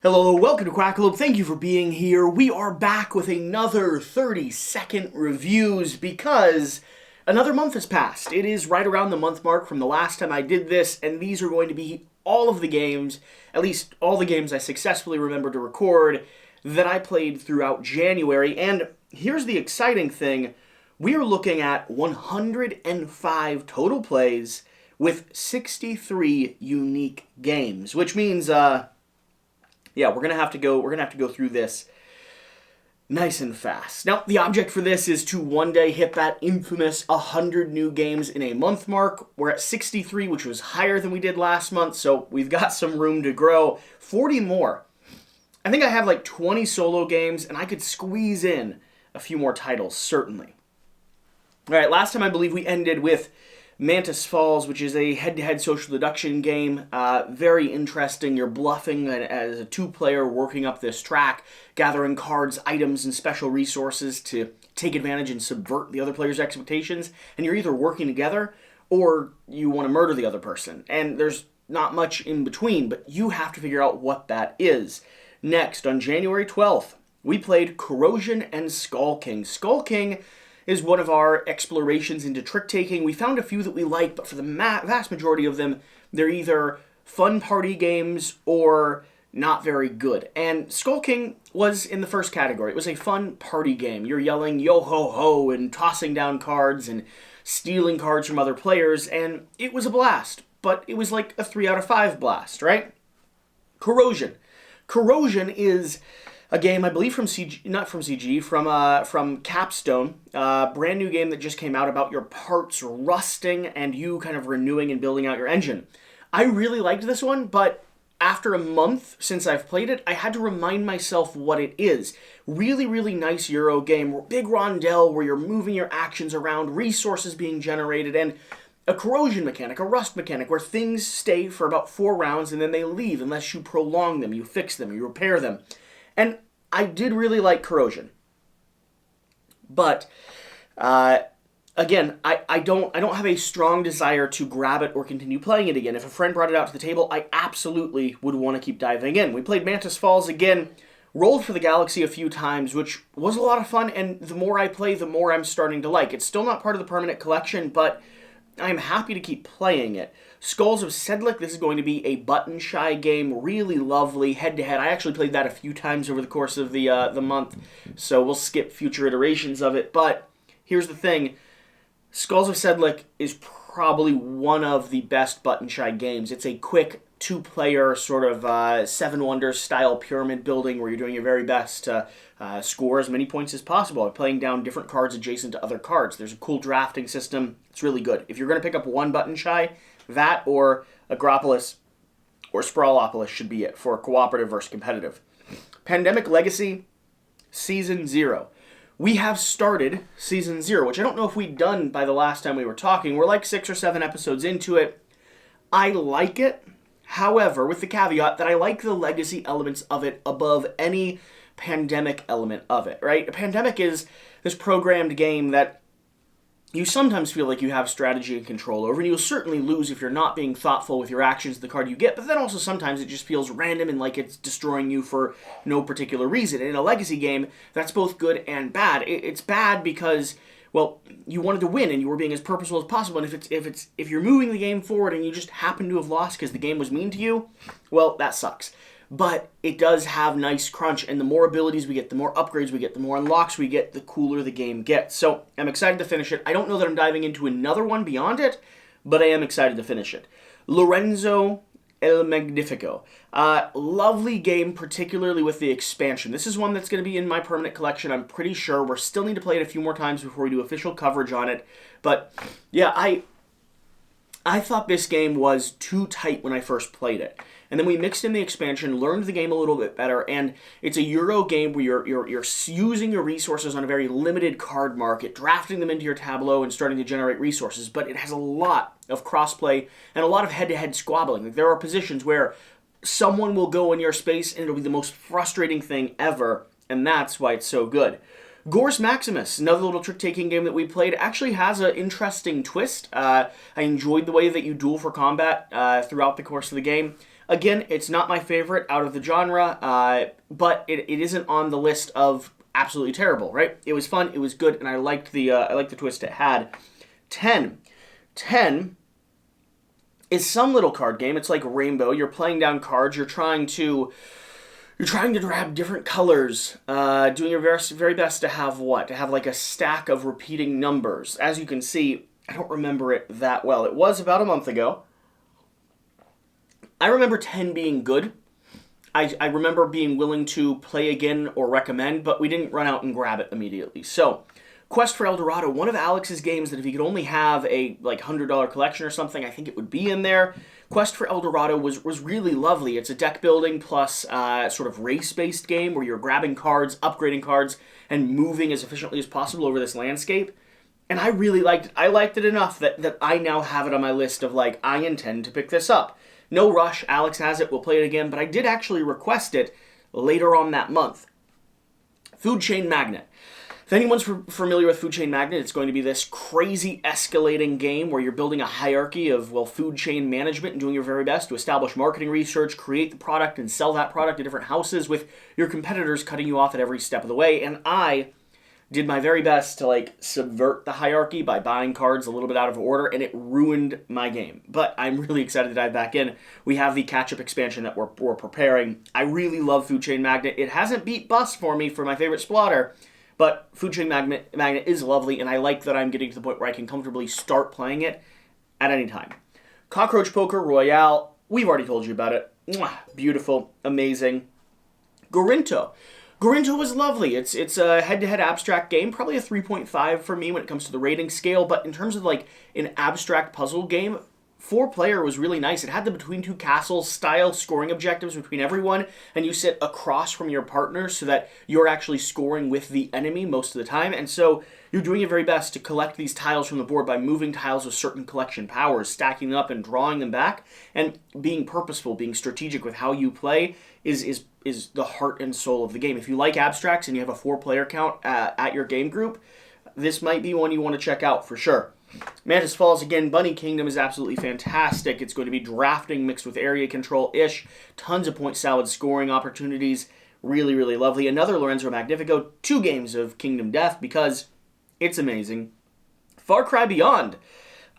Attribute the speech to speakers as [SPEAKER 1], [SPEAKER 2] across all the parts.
[SPEAKER 1] Hello, welcome to Quackalope. Thank you for being here. We are back with another 30-second reviews because another month has passed. It is right around the month mark from the last time I did this, and these are going to be all of the games, at least all the games I successfully remembered to record, that I played throughout January. And here's the exciting thing. We are looking at 105 total plays with 63 unique games, which means, yeah, we're gonna have to go through this nice and fast. Now, the object for this is to one day hit that infamous 100 new games in a month mark. We're at 63, which was higher than we did last month, so we've got some room to grow. 40 more. I think I have like 20 solo games, and I could squeeze in a few more titles, certainly. All right, last time I believe we ended with Mantis Falls, which is a head-to-head social deduction game. Very interesting. You're bluffing as a two-player working up this track, gathering cards, items, and special resources to take advantage and subvert the other player's expectations. And you're either working together or you want to murder the other person. And there's not much in between, but you have to figure out what that is. Next, on January 12th, we played Corrosion and Skull King. Skull King is one of our explorations into trick-taking. We found a few that we like, but for the vast majority of them, they're either fun party games or not very good. And Skull King was in the first category. It was a fun party game. You're yelling yo-ho-ho and tossing down cards and stealing cards from other players, and it was a blast. But it was like a 3 out of 5 blast, right? Corrosion. Corrosion is a game, I believe, from Capstone. Brand new game that just came out about your parts rusting and you kind of renewing and building out your engine. I really liked this one, but after a month since I've played it, I had to remind myself what it is. Really, really nice Euro game. Big rondel where you're moving your actions around, resources being generated, and a corrosion mechanic, a rust mechanic, where things stay for about 4 rounds and then they leave unless you prolong them, you fix them, you repair them. And I did really like Corrosion. But, again, I don't have a strong desire to grab it or continue playing it again. If a friend brought it out to the table, I absolutely would want to keep diving in. We played Mantis Falls again, rolled for the Galaxy a few times, which was a lot of fun, and the more I play, the more I'm starting to like. It's still not part of the permanent collection, but I'm happy to keep playing it. Skulls of Sedlec, this is going to be a button-shy game, really lovely, head-to-head. I actually played that a few times over the course of the month, so we'll skip future iterations of it. But here's the thing. Skulls of Sedlec is probably one of the best button-shy games. It's a quick, two-player sort of Seven Wonders style pyramid building where you're doing your very best to score as many points as possible by playing down different cards adjacent to other cards. There's a cool drafting system. It's really good. If you're going to pick up one button-shy, that or Acropolis or Strawopolis should be it for cooperative versus competitive. Pandemic Legacy, Season 0. We have started Season 0, which I don't know if we'd done by the last time we were talking. We're like 6 or 7 episodes into it. I like it, however, with the caveat that I like the legacy elements of it above any pandemic element of it, right? A pandemic is this programmed game that you sometimes feel like you have strategy and control over, and you'll certainly lose if you're not being thoughtful with your actions of the card you get, but then also sometimes it just feels random and like it's destroying you for no particular reason. In a legacy game, that's both good and bad. It's bad because, well, you wanted to win and you were being as purposeful as possible, and if you're moving the game forward and you just happen to have lost because the game was mean to you, well, that sucks. But it does have nice crunch, and the more abilities we get, the more upgrades we get, the more unlocks we get, the cooler the game gets. So I'm excited to finish it. I don't know that I'm diving into another one beyond it, but I am excited to finish it. Lorenzo Il Magnifico. Lovely game, particularly with the expansion. This is one that's going to be in my permanent collection, I'm pretty sure. We'll still need to play it a few more times before we do official coverage on it. But yeah, I thought this game was too tight when I first played it. And then we mixed in the expansion, learned the game a little bit better, and it's a Euro game where you're using your resources on a very limited card market, drafting them into your tableau and starting to generate resources, but it has a lot of crossplay and a lot of head-to-head squabbling. Like, there are positions where someone will go in your space and it'll be the most frustrating thing ever, and that's why it's so good. Gorus Maximus, another little trick-taking game that we played, actually has an interesting twist. I enjoyed the way that you duel for combat throughout the course of the game. Again, it's not my favorite out of the genre, but it isn't on the list of absolutely terrible, right? It was fun, it was good, and I liked the twist it had. 10. 10 is some little card game. It's like Rainbow. You're playing down cards. You're trying to grab different colors, doing your very, very best to have what? To have like a stack of repeating numbers. As you can see, I don't remember it that well. It was about a month ago. I remember 10 being good. I remember being willing to play again or recommend, but we didn't run out and grab it immediately. So, Quest for Aldorado, one of Alex's games that if he could only have a like $100 collection or something, I think it would be in there. Quest for Aldorado was really lovely. It's a deck building plus sort of race-based game where you're grabbing cards, upgrading cards, and moving as efficiently as possible over this landscape. And I really liked it. I liked it enough that I now have it on my list of like, I intend to pick this up. No rush, Alex has it, we'll play it again, but I did actually request it later on that month. Food Chain Magnate. If anyone's familiar with Food Chain Magnate, it's going to be this crazy escalating game where you're building a hierarchy of, well, food chain management and doing your very best to establish marketing research, create the product, and sell that product to different houses with your competitors cutting you off at every step of the way. And I did my very best to, like, subvert the hierarchy by buying cards a little bit out of order, and it ruined my game. But I'm really excited to dive back in. We have the catch-up expansion that we're preparing. I really love Food Chain Magnate. It hasn't beat Bust for me for my favorite Splotter, but Food Chain Magnate is lovely, and I like that I'm getting to the point where I can comfortably start playing it at any time. Cockroach Poker Royale, we've already told you about it. Mwah, beautiful, amazing. Gorinto. Gorinto was lovely. It's a head-to-head abstract game, probably a 3.5 for me when it comes to the rating scale, but in terms of like an abstract puzzle game, 4-player was really nice. It had the between two castles style scoring objectives between everyone, and you sit across from your partner so that you're actually scoring with the enemy most of the time, and so you're doing your very best to collect these tiles from the board by moving tiles with certain collection powers, stacking them up and drawing them back, and being purposeful, being strategic with how you play is the heart and soul of the game. If you like abstracts and you have a 4-player count at your game group, this might be one you want to check out for sure. Mantis Falls, again, Bunny Kingdom is absolutely fantastic. It's going to be drafting mixed with area control-ish. Tons of point salad scoring opportunities. Really, really lovely. Another Lorenzo Il Magnifico. 2 games of Kingdom Death because it's amazing. Farcry Beyond.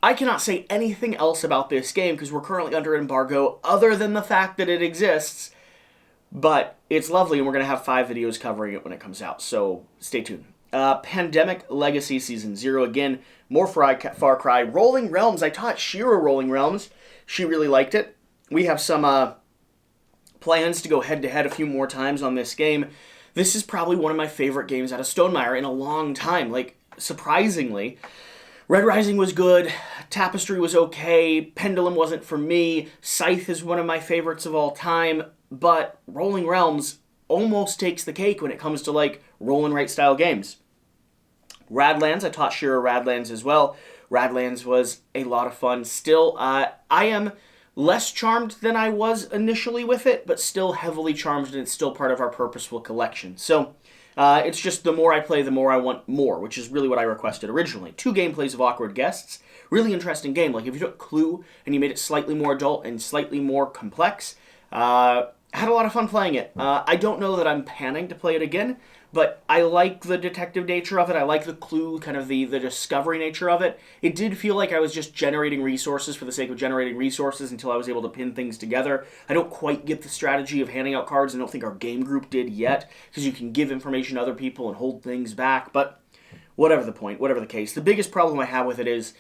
[SPEAKER 1] I cannot say anything else about this game because we're currently under embargo other than the fact that it exists. But it's lovely, and we're going to have 5 videos covering it when it comes out, so stay tuned. Pandemic Legacy Season 0, again, more Far Cry. Rolling Realms, I taught Shira Rolling Realms. She really liked it. We have some plans to go head-to-head a few more times on this game. This is probably one of my favorite games out of Stonemaier in a long time. Like, surprisingly, Red Rising was good, Tapestry was okay, Pendulum wasn't for me, Scythe is one of my favorites of all time, but Rolling Realms almost takes the cake when it comes to, like, roll and write style games. Redlands, I taught Shira Redlands as well. Redlands was a lot of fun. Still, I am less charmed than I was initially with it, but still heavily charmed, and it's still part of our purposeful collection. So, it's just the more I play, the more I want more, which is really what I requested originally. 2 gameplays of Awkward Guests. Really interesting game. Like, if you took Clue and you made it slightly more adult and slightly more complex, had a lot of fun playing it. I don't know that I'm panning to play it again, but I like the detective nature of it. I like the clue, kind of the discovery nature of it. It did feel like I was just generating resources for the sake of generating resources until I was able to pin things together. I don't quite get the strategy of handing out cards. I don't think our game group did yet, because you can give information to other people and hold things back, but whatever the point, whatever the case. The biggest problem I have with it is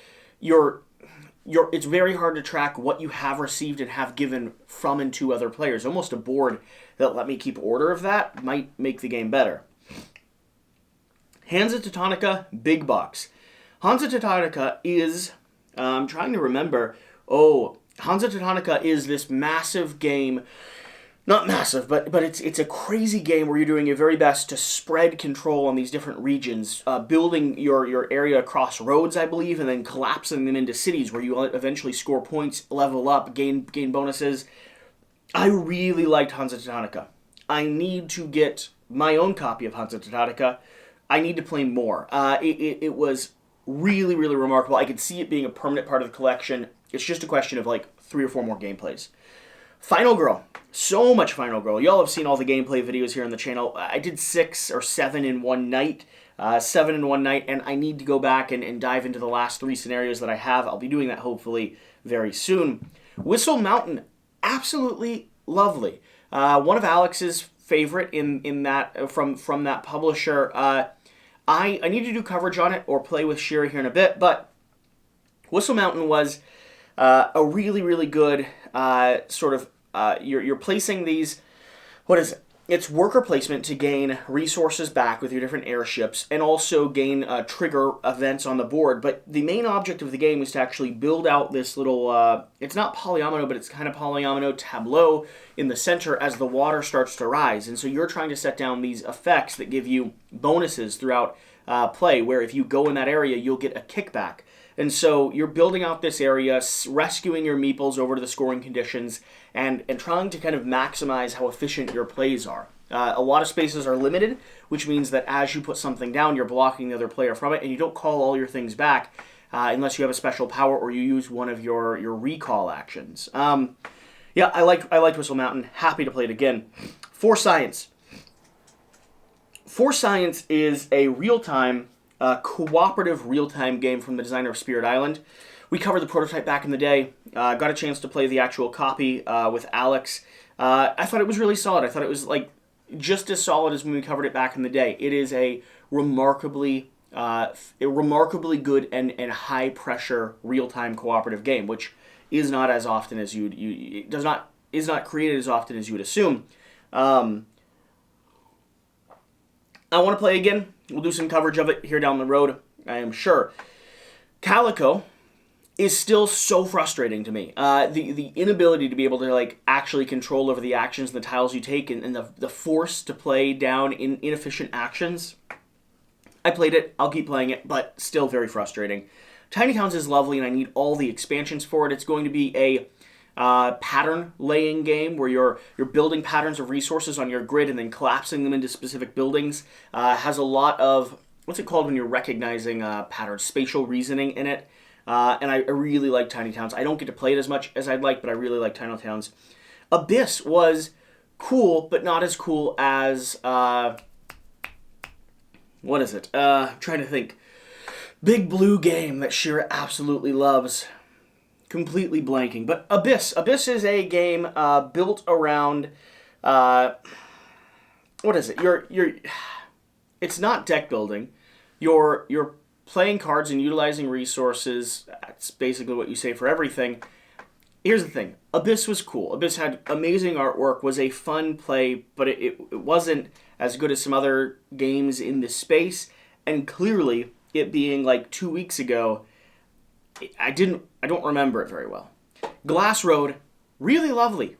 [SPEAKER 1] it's very hard to track what you have received and have given from and to other players. Almost a board that let me keep order of that might make the game better. Hanasa Teutonica Big Box. Hanasa Teutonica is, I'm trying to remember, Hanasa Teutonica is this massive game. Not massive, but it's a crazy game where you're doing your very best to spread control on these different regions, building your area across roads, I believe, and then collapsing them into cities where you eventually score points, level up, gain bonuses. I really liked Hanasa Teutonica. I need to get my own copy of Hanasa Teutonica. I need to play more. It was really, really remarkable. I could see it being a permanent part of the collection. It's just a question of like 3 or 4 more gameplays. Final Girl. So much Final Girl. Y'all have seen all the gameplay videos here on the channel. I did 6 or 7 in one night. 7 in one night, and I need to go back and dive into the last 3 scenarios that I have. I'll be doing that hopefully very soon. Whistle Mountain, absolutely lovely. One of Alex's favorite in that from that publisher. I need to do coverage on it or play with Shira here in a bit, but Whistle Mountain was a really, really good sort of, you're placing these, what is it? It's worker placement to gain resources back with your different airships and also gain trigger events on the board. But the main object of the game is to actually build out this little, it's not polyomino, but it's kind of polyomino tableau in the center as the water starts to rise. And so you're trying to set down these effects that give you bonuses throughout play, where if you go in that area, you'll get a kickback. And so you're building out this area, rescuing your meeples over to the scoring conditions, and trying to kind of maximize how efficient your plays are. A lot of spaces are limited, which means that as you put something down, you're blocking the other player from it, and you don't call all your things back unless you have a special power or you use one of your recall actions. Yeah, I liked Whistle Mountain. Happy to play it again. For Science. For Science is a real-time, cooperative real-time game from the designer of Spirit Island. We covered the prototype back in the day. Got a chance to play the actual copy with Alex. I thought it was really solid. I thought it was like just as solid as when we covered it back in the day. It is a remarkably good and high-pressure real-time cooperative game, which is not as often as is not created as often as you would assume. I want to play again. We'll do some coverage of it here down the road, I am sure. Calico is still so frustrating to me. The inability to be able to like actually control over the actions and the tiles you take, and the force to play down in inefficient actions. I played it, I'll keep playing it, but still very frustrating. Tiny Towns is lovely, and I need all the expansions for it. It's going to be a pattern laying game where you're building patterns of resources on your grid and then collapsing them into specific buildings. Has a lot of, what's it called when you're recognizing patterns? Spatial reasoning in it. And I really like Tiny Towns. I don't get to play it as much as I'd like, but I really like Tiny Towns. Abyss was cool, but not as cool as, what is it? Trying to think. Big Blue game that Shira absolutely loves. Completely blanking. But Abyss. Abyss is a game built around, what is it? It's not deck building. You're playing cards and utilizing resources. That's basically what you say for everything. Here's the thing. Abyss was cool. Abyss had amazing artwork, was a fun play, but it wasn't as good as some other games in this space. And clearly, it being like 2 weeks ago, I don't remember it very well. Glass Road, really lovely,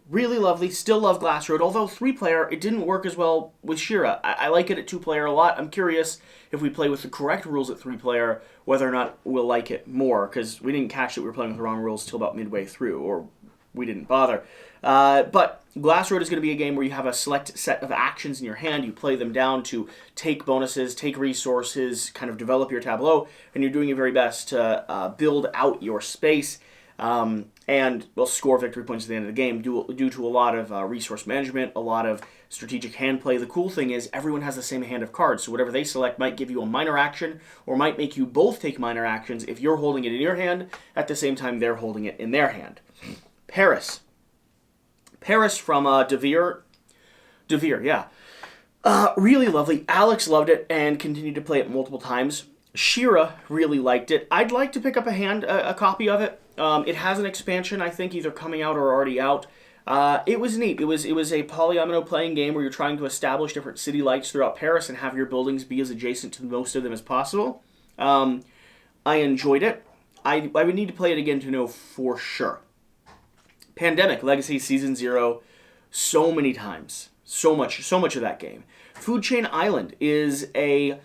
[SPEAKER 1] still love Glass Road, although 3-player, it didn't work as well with Shira. I like it at 2-player a lot. I'm curious if we play with the correct rules at 3-player, whether or not we'll like it more, because we didn't catch that we were playing with the wrong rules till about midway through, or we didn't bother. But Glass Road is going to be a game where you have a select set of actions in your hand, you play them down to take bonuses, take resources, kind of develop your tableau, and you're doing your very best to build out your space, and will score victory points at the end of the game due to a lot of resource management, a lot of strategic hand play. The cool thing is everyone has the same hand of cards, so whatever they select might give you a minor action, or might make you both take minor actions if you're holding it in your hand at the same time they're holding it in their hand. Paris from Devere, yeah. Really lovely. Alex loved it and continued to play it multiple times. Shira really liked it. I'd like to pick up a copy of it. It has an expansion, I think, either coming out or already out. It was neat. It was a polyomino playing game where you're trying to establish different city lights throughout Paris and have your buildings be as adjacent to most of them as possible. I enjoyed it. I would need to play it again to know for sure. Pandemic Legacy Season 0, so many times. So much of that game. Food Chain Island is a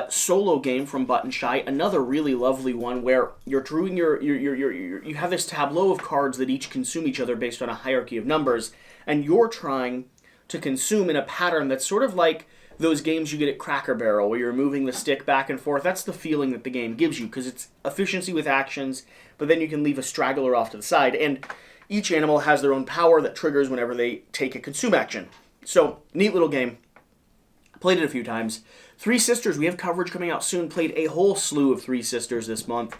[SPEAKER 1] solo game from Button Shy, another really lovely one where you're drawing you have this tableau of cards that each consume each other based on a hierarchy of numbers, and you're trying to consume in a pattern that's sort of like those games you get at Cracker Barrel where you're moving the stick back and forth. That's the feeling that the game gives you, because it's efficiency with actions, but then you can leave a straggler off to the side. And each animal has their own power that triggers whenever they take a consume action. So, neat little game. Played it a few times. Three Sisters, we have coverage coming out soon. Played a whole slew of Three Sisters this month.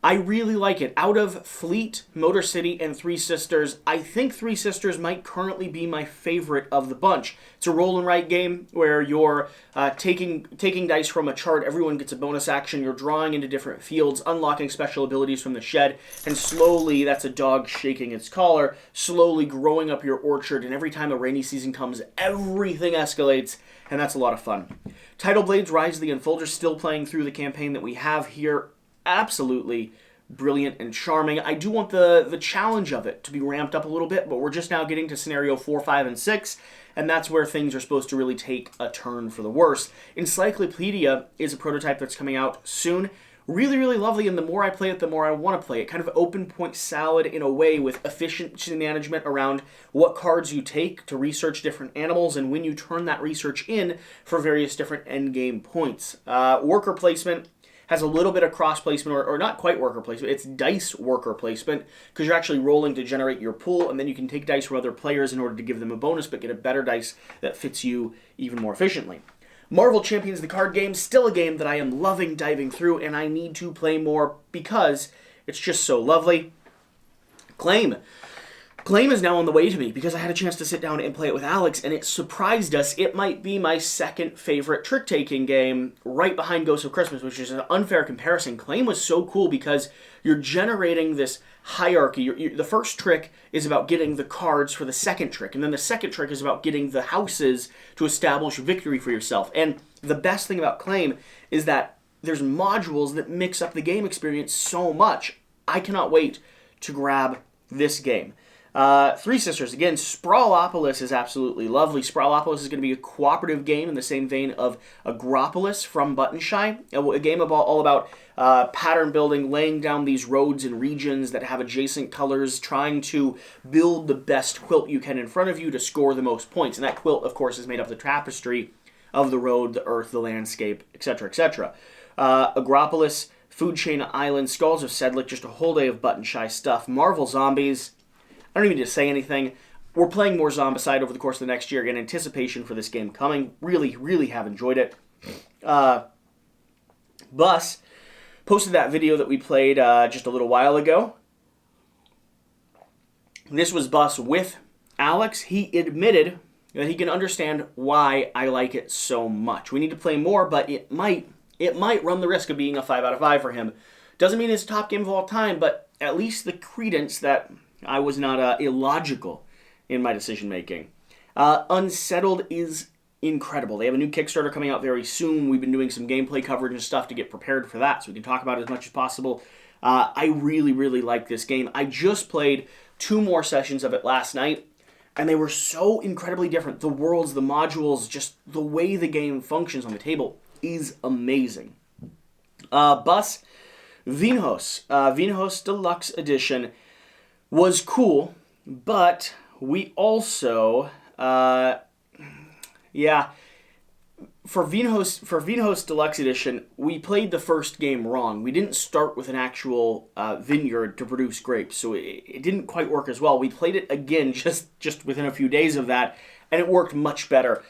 [SPEAKER 1] I really like it. Out of Fleet, Motor City, and Three Sisters, I think Three Sisters might currently be my favorite of the bunch. It's a roll and write game where you're taking dice from a chart. Everyone gets a bonus action. You're drawing into different fields, unlocking special abilities from the shed, and slowly, that's a dog shaking its collar, slowly growing up your orchard. And every time a rainy season comes, everything escalates, and that's a lot of fun. Tidal Blades, Rise of the Unfolder, still playing through the campaign that we have here. Absolutely brilliant and charming. I do want the challenge of it to be ramped up a little bit, but we're just now getting to scenario 4, 5, and 6, and that's where things are supposed to really take a turn for the worse. Encyclopedia is a prototype that's coming out soon. Really, really lovely, and the more I play it, the more I want to play it. Kind of open point salad in a way, with efficiency management around what cards you take to research different animals and when you turn that research in for various different endgame points. Worker placement has a little bit of cross placement, or not quite worker placement, it's dice worker placement, because you're actually rolling to generate your pool, and then you can take dice from other players in order to give them a bonus, but get a better dice that fits you even more efficiently. Marvel Champions, the card game, still a game that I am loving diving through, and I need to play more because it's just so lovely. Claim is now on the way to me because I had a chance to sit down and play it with Alex, and it surprised us. It might be my second favorite trick-taking game, right behind Ghosts of Christmas, which is an unfair comparison. Claim was so cool because you're generating this hierarchy. The first trick is about getting the cards for the second trick, and then the second trick is about getting the houses to establish victory for yourself. And the best thing about Claim is that there's modules that mix up the game experience so much. I cannot wait to grab this game. Three Sisters, again, Strawopolis is absolutely lovely. Strawopolis is going to be a cooperative game in the same vein of Acropolis from Buttonshy, a game all about pattern building, laying down these roads and regions that have adjacent colors, trying to build the best quilt you can in front of you to score the most points. And that quilt, of course, is made up of the tapestry of the road, the earth, the landscape, etc., etc. Acropolis, Food Chain Island, Skulls of Sedlec, just a whole day of Buttonshy stuff. Marvel Zombies, I don't even need to say anything. We're playing more Zombicide over the course of the next year in anticipation for this game coming. Really, really have enjoyed it. Bus posted that video that we played just a little while ago. This was Bus with Alex. He admitted that he can understand why I like it so much. We need to play more, but it might run the risk of being a 5 out of 5 for him. Doesn't mean it's a top game of all time, but at least the credence that I was not illogical in my decision-making. Unsettled is incredible. They have a new Kickstarter coming out very soon. We've been doing some gameplay coverage and stuff to get prepared for that, so we can talk about it as much as possible. I really, really like this game. I just played 2 more sessions of it last night, and they were so incredibly different. The worlds, the modules, just the way the game functions on the table is amazing. Bus, Vinhos Deluxe Edition was cool, but we also, for Vinhos Deluxe Edition, we played the first game wrong. We didn't start with an actual vineyard to produce grapes, so it didn't quite work as well. We played it again just within a few days of that, and it worked much better.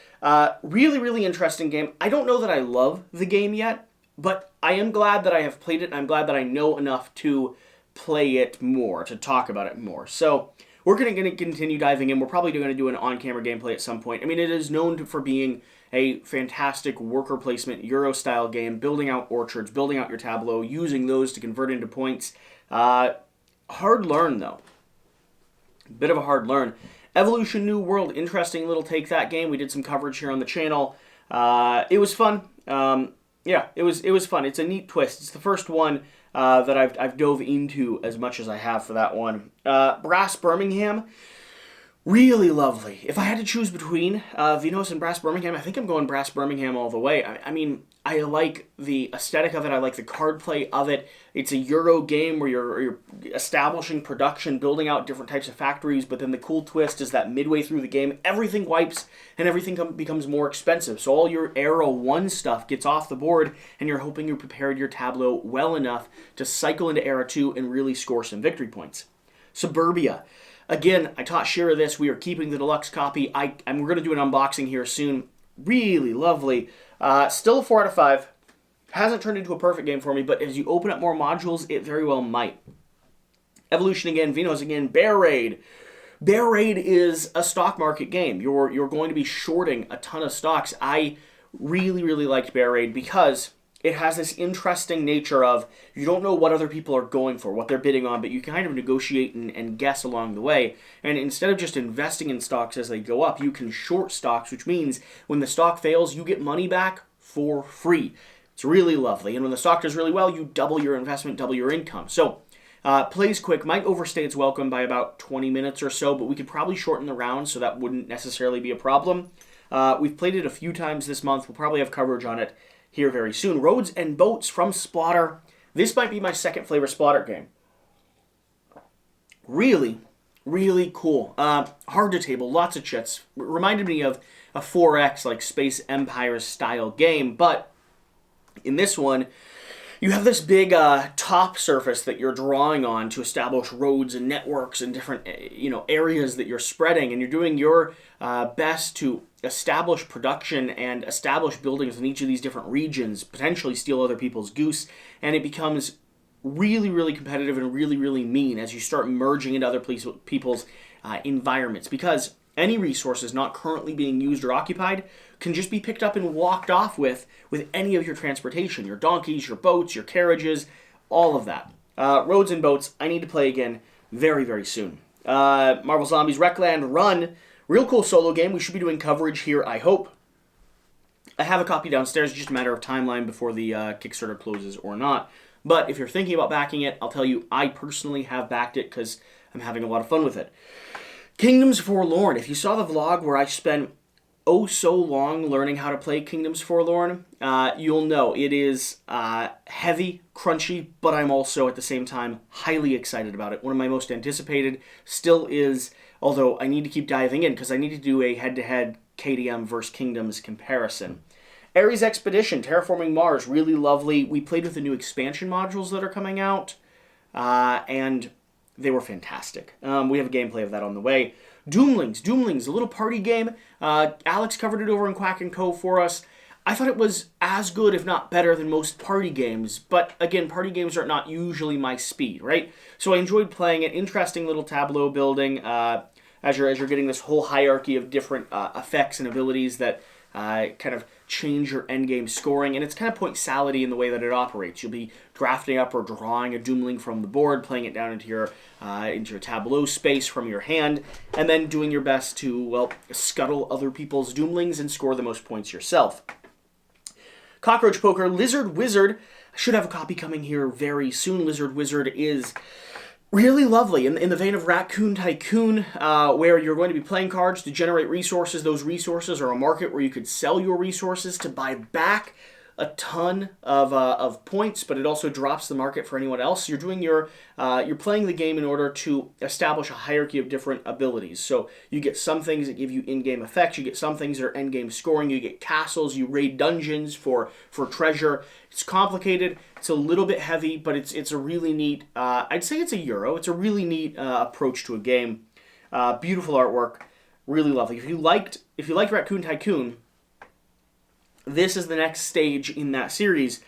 [SPEAKER 1] Really, really interesting game. I don't know that I love the game yet, but I am glad that I have played it, and I'm glad that I know enough to play it more, to talk about it more. So we're going to continue diving in. We're probably going to do an on-camera gameplay at some point. I mean, it is known for being a fantastic worker placement Euro-style game, building out orchards, building out your tableau, using those to convert into points. Hard learn, though. Bit of a hard learn. Evolution New World, interesting little take that game. We did some coverage here on the channel. It was fun. It was fun. It's a neat twist. It's the first one that I've dove into as much as I have for that one. Brass Birmingham, really lovely. If I had to choose between Vinhos and Brass Birmingham, I think I'm going Brass Birmingham all the way. I mean, I like the aesthetic of it. I like the card play of it. It's a Euro game where you're establishing production, building out different types of factories, but then the cool twist is that midway through the game, everything wipes and everything becomes more expensive. So all your Era 1 stuff gets off the board, and you're hoping you prepared your tableau well enough to cycle into Era 2 and really score some victory points. Suburbia. Again, I taught Shira this. We are keeping the deluxe copy. We're going to do an unboxing here soon. Really lovely. Still a 4 out of 5. Hasn't turned into a perfect game for me, but as you open up more modules, it very well might. Evolution again, Vinhos again, Bear Raid. Bear Raid is a stock market game. You're going to be shorting a ton of stocks. I really, really liked Bear Raid because it has this interesting nature of you don't know what other people are going for, what they're bidding on, but you kind of negotiate and guess along the way. And instead of just investing in stocks as they go up, you can short stocks, which means when the stock fails, you get money back for free. It's really lovely. And when the stock does really well, you double your investment, double your income. So plays quick, might overstay its welcome by about 20 minutes or so, but we could probably shorten the round, so that wouldn't necessarily be a problem. We've played it a few times this month. We'll probably have coverage on it here very soon. Roads and Boats from Splotter. This might be my second flavor Splotter game. Really, really cool. Hard to table, lots of chits. Reminded me of a 4X, like Space Empire style game, but in this one, you have this big top surface that you're drawing on to establish roads and networks and different areas that you're spreading, and you're doing your best to establish production and establish buildings in each of these different regions, potentially steal other people's goose, and it becomes really, really competitive and really, really mean as you start merging into other people's environments, because any resources not currently being used or occupied can just be picked up and walked off with any of your transportation, your donkeys, your boats, your carriages, all of that. Roads and Boats, I need to play again very, very soon. Marvel Zombies Wreckland Run, real cool solo game. We should be doing coverage here, I hope. I have a copy downstairs, just a matter of timeline before the Kickstarter closes or not. But if you're thinking about backing it, I'll tell you, I personally have backed it because I'm having a lot of fun with it. Kingdoms Forlorn. If you saw the vlog where I spent so long learning how to play Kingdoms Forlorn, you'll know it is heavy, crunchy, but I'm also at the same time highly excited about it. One of my most anticipated still is, although I need to keep diving in because I need to do a head-to-head KDM versus Kingdoms comparison. Ares Expedition, Terraforming Mars, really lovely. We played with the new expansion modules that are coming out, and they were fantastic. We have a gameplay of that on the way. Doomlings, a little party game. Alex covered it over in Quack & Co. for us. I thought it was as good, if not better, than most party games. But again, party games are not usually my speed, right? So I enjoyed playing it. Interesting little tableau building as you're getting this whole hierarchy of different effects and abilities that kind of change your endgame scoring, and it's kind of point salady in the way that it operates. You'll be drafting up or drawing a Doomling from the board, playing it down into your tableau space from your hand, and then doing your best to, well, scuttle other people's Doomlings and score the most points yourself. Cockroach Poker, Lizard Wizard. I should have a copy coming here very soon. Lizard Wizard is really lovely, in the vein of Raccoon Tycoon, where you're going to be playing cards to generate resources. Those resources are a market where you could sell your resources to buy back a ton of points, but it also drops the market for anyone else. You're doing you're playing the game in order to establish a hierarchy of different abilities. So you get some things that give you in-game effects. You get some things that are end-game scoring. You get castles. You raid dungeons for treasure. It's complicated. It's a little bit heavy, but it's a really neat. I'd say it's a Euro. It's a really neat approach to a game. Beautiful artwork, really lovely. If you liked Raccoon Tycoon, this is the next stage in that series.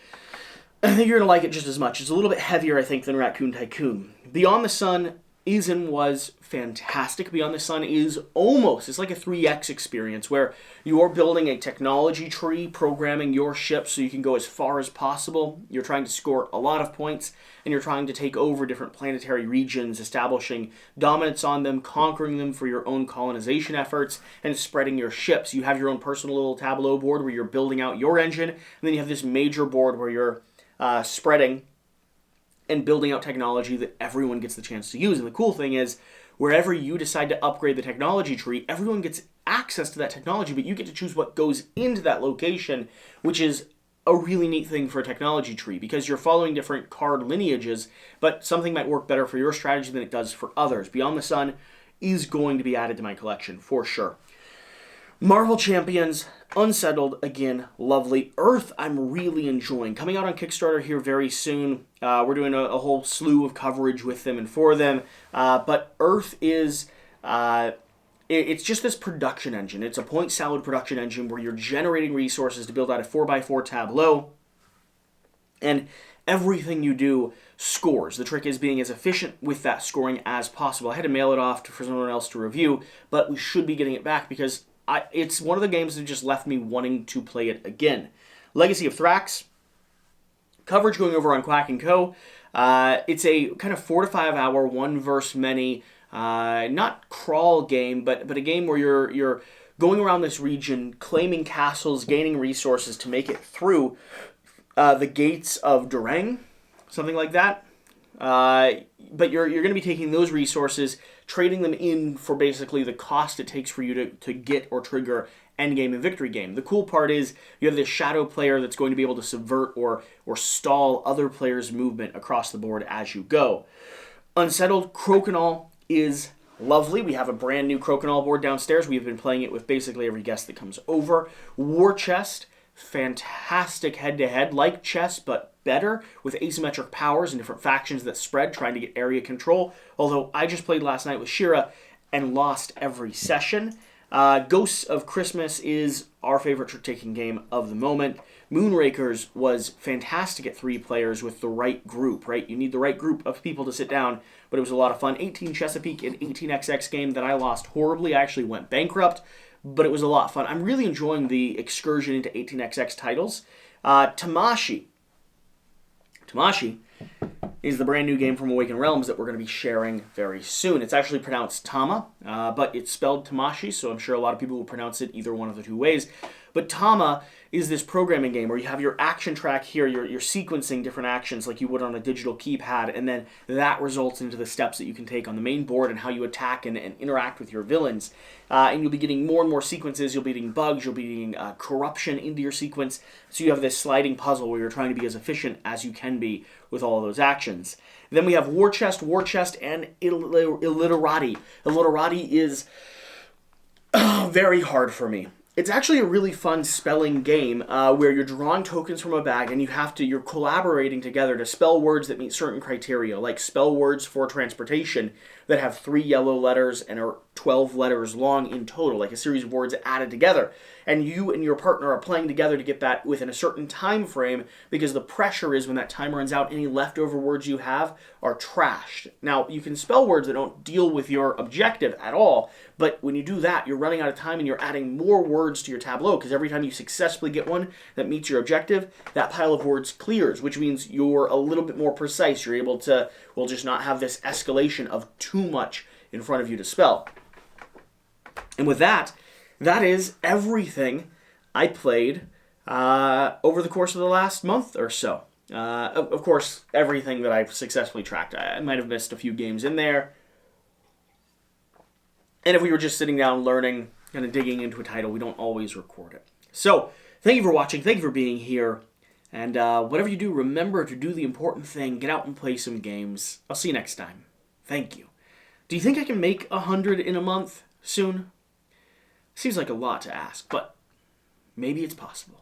[SPEAKER 1] I think you're going to like it just as much. It's a little bit heavier, I think, than Raccoon Tycoon. Beyond the Sun is and was fantastic. Beyond the Sun is it's like a 3X experience where you're building a technology tree, programming your ship so you can go as far as possible. You're trying to score a lot of points, and you're trying to take over different planetary regions, establishing dominance on them, conquering them for your own colonization efforts, and spreading your ships. You have your own personal little tableau board where you're building out your engine, and then you have this major board where you're spreading and building out technology that everyone gets the chance to use. And the cool thing is, wherever you decide to upgrade the technology tree, everyone gets access to that technology, but you get to choose what goes into that location, which is a really neat thing for a technology tree, because you're following different card lineages, but something might work better for your strategy than it does for others. Beyond the Sun is going to be added to my collection, for sure. Marvel Champions, Unsettled, again, lovely. Earth, I'm really enjoying. Coming out on Kickstarter here very soon. We're doing a whole slew of coverage with them and for them. But Earth is... it's just this production engine. It's a point salad production engine where you're generating resources to build out a 4x4 tableau. And everything you do scores. The trick is being as efficient with that scoring as possible. I had to mail it off for someone else to review, but we should be getting it back because it's one of the games that just left me wanting to play it again. Legacy of Thracks. Coverage going over on Quack & Co. It's a kind of 4 to 5 hour, one versus many, not crawl game, but a game where you're going around this region, claiming castles, gaining resources to make it through the gates of Durang, something like that. But you're going to be taking those resources, trading them in for basically the cost it takes for you to get or trigger endgame and victory game. The cool part is you have this shadow player that's going to be able to subvert or stall other players' movement across the board as you go. Unsettled, Crockinole is lovely. We have a brand new Crockinole board downstairs. We've been playing it with basically every guest that comes over. War Chest, fantastic head-to-head, like chess, but better, with asymmetric powers and different factions that spread, trying to get area control. Although I just played last night with Shira and lost every session. Ghosts of Christmas is our favorite trick-taking game of the moment. Moonrakers was fantastic at 3 players with the right group, right? You need the right group of people to sit down, but it was a lot of fun. 18 Chesapeake and 18XX game that I lost horribly. I actually went bankrupt, but it was a lot of fun. I'm really enjoying the excursion into 18XX titles. Tamashii. Tamashii is the brand new game from Awakened Realms that we're going to be sharing very soon. It's actually pronounced Tama, but it's spelled Tamashii, so I'm sure a lot of people will pronounce it either one of the two ways. But Tama is this programming game where you have your action track here, you're sequencing different actions like you would on a digital keypad, and then that results into the steps that you can take on the main board and how you attack and interact with your villains. And you'll be getting more and more sequences, you'll be getting bugs, you'll be getting corruption into your sequence, so you have this sliding puzzle where you're trying to be as efficient as you can be with all of those actions. Then we have War Chest, and Illiterati. Illiterati is very hard for me. It's actually a really fun spelling game where you're drawing tokens from a bag and you're collaborating together to spell words that meet certain criteria, like spell words for transportation that have 3 yellow letters and are 12 letters long in total, like a series of words added together. And you and your partner are playing together to get that within a certain time frame, because the pressure is when that time runs out, any leftover words you have are trashed. Now, you can spell words that don't deal with your objective at all, but when you do that, you're running out of time and you're adding more words to your tableau, because every time you successfully get one that meets your objective, that pile of words clears, which means you're a little bit more precise. You're able to, just not have this escalation of too much in front of you to spell. And with that is everything I played over the course of the last month or so. Of course, everything that I've successfully tracked. I might have missed a few games in there. And if we were just sitting down learning, kind of digging into a title, we don't always record it. So, thank you for watching. Thank you for being here. And whatever you do, remember to do the important thing. Get out and play some games. I'll see you next time. Thank you. Do you think I can make 100 in a month soon? Seems like a lot to ask, but maybe it's possible.